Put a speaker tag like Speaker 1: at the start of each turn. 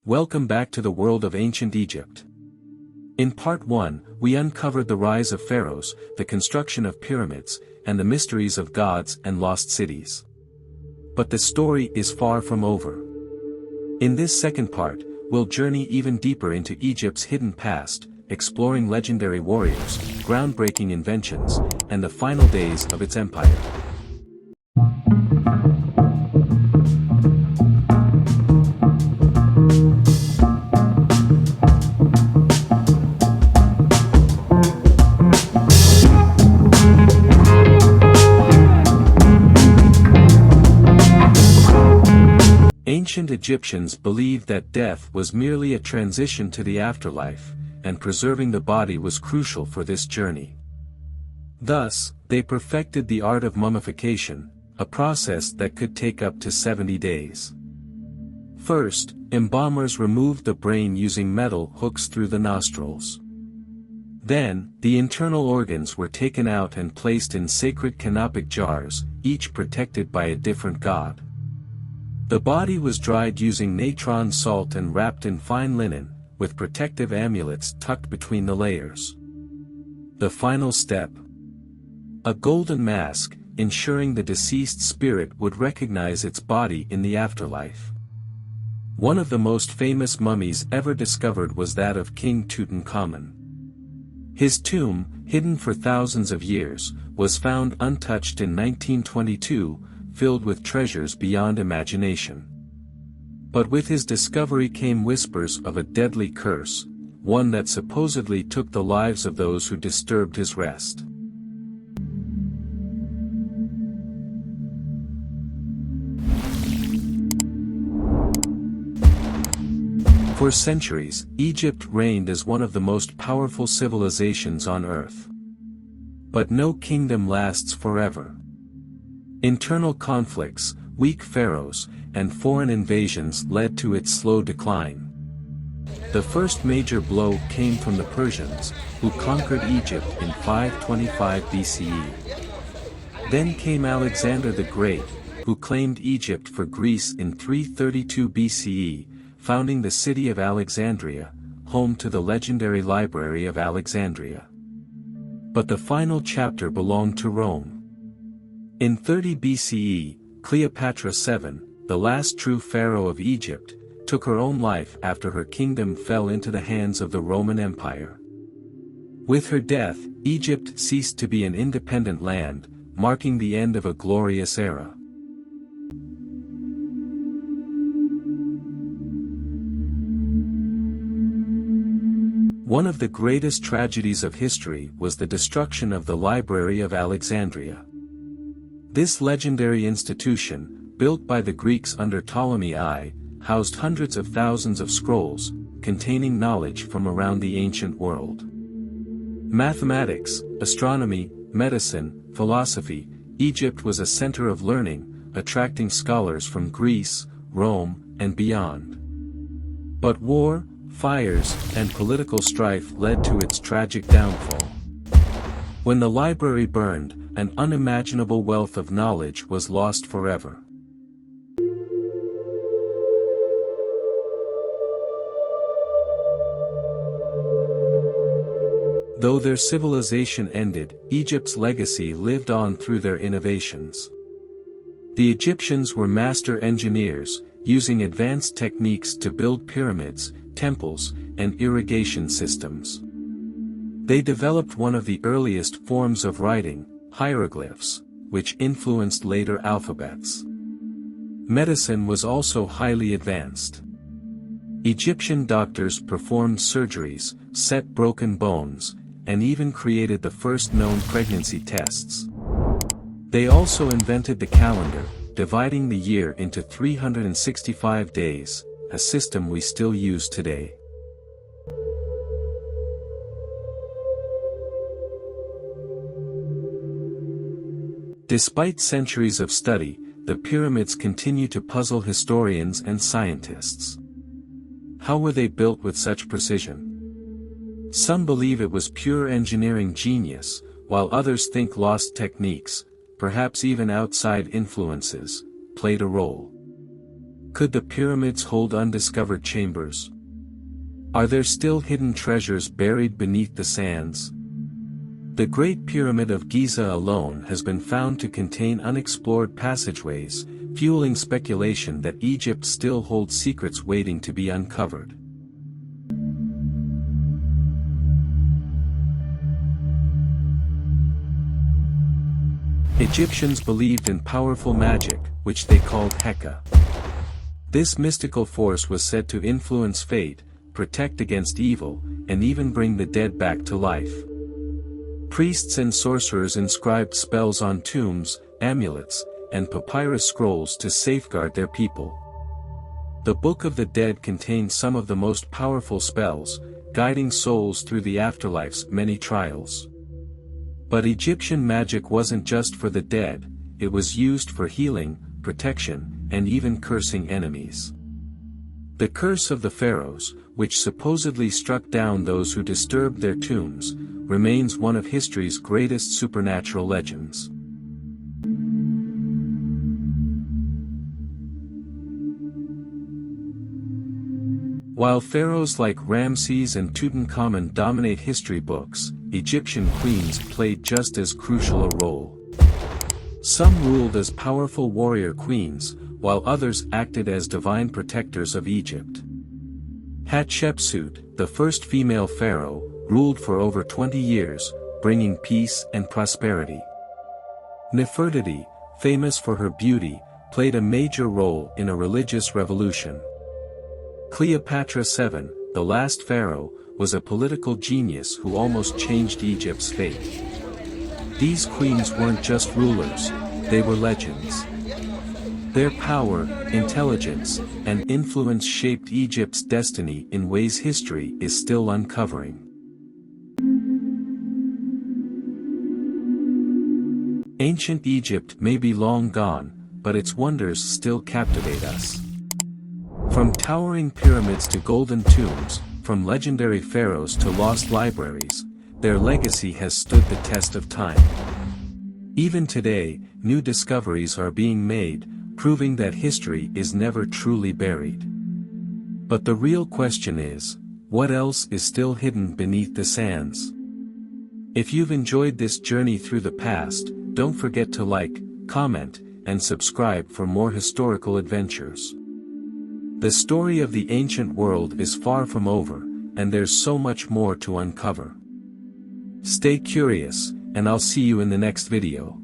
Speaker 1: Welcome back to the world of ancient Egypt. In part 1, we uncovered the rise of pharaohs, the construction of pyramids, and the mysteries of gods and lost cities. But the story is far from over. In this second part, we'll journey even deeper into Egypt's hidden past, exploring legendary warriors, groundbreaking inventions, and the final days of its empire. Ancient Egyptians believed that death was merely a transition to the afterlife, and preserving the body was crucial for this journey. Thus, they perfected the art of mummification, a process that could take up to 70 days. First, embalmers removed the brain using metal hooks through the nostrils. Then, the internal organs were taken out and placed in sacred canopic jars, each protected by a different god. The body was dried using natron salt and wrapped in fine linen, with protective amulets tucked between the layers. The final step. A golden mask, ensuring the deceased spirit would recognize its body in the afterlife. One of the most famous mummies ever discovered was that of King Tutankhamun. His tomb, hidden for thousands of years, was found untouched in 1922, filled with treasures beyond imagination. But with his discovery came whispers of a deadly curse, one that supposedly took the lives of those who disturbed his rest. For centuries, Egypt reigned as one of the most powerful civilizations on earth. But no kingdom lasts forever. Internal conflicts, weak pharaohs, and foreign invasions led to its slow decline. The first major blow came from the Persians, who conquered Egypt in 525 BCE. Then came Alexander the Great, who claimed Egypt for Greece in 332 BCE, founding the city of Alexandria, home to the legendary Library of Alexandria. But the final chapter belonged to Rome. In 30 BCE, Cleopatra VII, the last true pharaoh of Egypt, took her own life after her kingdom fell into the hands of the Roman Empire. With her death, Egypt ceased to be an independent land, marking the end of a glorious era. One of the greatest tragedies of history was the destruction of the Library of Alexandria. This legendary institution, built by the Greeks under Ptolemy I, housed hundreds of thousands of scrolls, containing knowledge from around the ancient world. Mathematics, astronomy, medicine, philosophy, Egypt was a center of learning, attracting scholars from Greece, Rome, and beyond. But war, fires, and political strife led to its tragic downfall. When the library burned, an unimaginable wealth of knowledge was lost forever. Though their civilization ended, Egypt's legacy lived on through their innovations. The Egyptians were master engineers, using advanced techniques to build pyramids, temples, and irrigation systems. They developed one of the earliest forms of writing, hieroglyphs, which influenced later alphabets. Medicine was also highly advanced. Egyptian doctors performed surgeries, set broken bones, and even created the first known pregnancy tests. They also invented the calendar, dividing the year into 365 days, a system we still use today. Despite centuries of study, the pyramids continue to puzzle historians and scientists. How were they built with such precision? Some believe it was pure engineering genius, while others think lost techniques, perhaps even outside influences, played a role. Could the pyramids hold undiscovered chambers? Are there still hidden treasures buried beneath the sands? The Great Pyramid of Giza alone has been found to contain unexplored passageways, fueling speculation that Egypt still holds secrets waiting to be uncovered. Egyptians believed in powerful magic, which they called Heka. This mystical force was said to influence fate, protect against evil, and even bring the dead back to life. Priests and sorcerers inscribed spells on tombs, amulets, and papyrus scrolls to safeguard their people. The Book of the Dead contains some of the most powerful spells, guiding souls through the afterlife's many trials. But Egyptian magic wasn't just for the dead, it was used for healing, protection, and even cursing enemies. The curse of the Pharaohs, which supposedly struck down those who disturbed their tombs, remains one of history's greatest supernatural legends. While pharaohs like Ramses and Tutankhamun dominate history books, Egyptian queens played just as crucial a role. Some ruled as powerful warrior queens, while others acted as divine protectors of Egypt. Hatshepsut, the first female pharaoh, ruled for over 20 years, bringing peace and prosperity. Nefertiti, famous for her beauty, played a major role in a religious revolution. Cleopatra VII, the last pharaoh, was a political genius who almost changed Egypt's fate. These queens weren't just rulers, they were legends. Their power, intelligence, and influence shaped Egypt's destiny in ways history is still uncovering. Ancient Egypt may be long gone, but its wonders still captivate us. From towering pyramids to golden tombs, from legendary pharaohs to lost libraries, their legacy has stood the test of time. Even today, new discoveries are being made, proving that history is never truly buried. But the real question is, what else is still hidden beneath the sands? If you've enjoyed this journey through the past, don't forget to like, comment, and subscribe for more historical adventures. The story of the ancient world is far from over, and there's so much more to uncover. Stay curious, and I'll see you in the next video.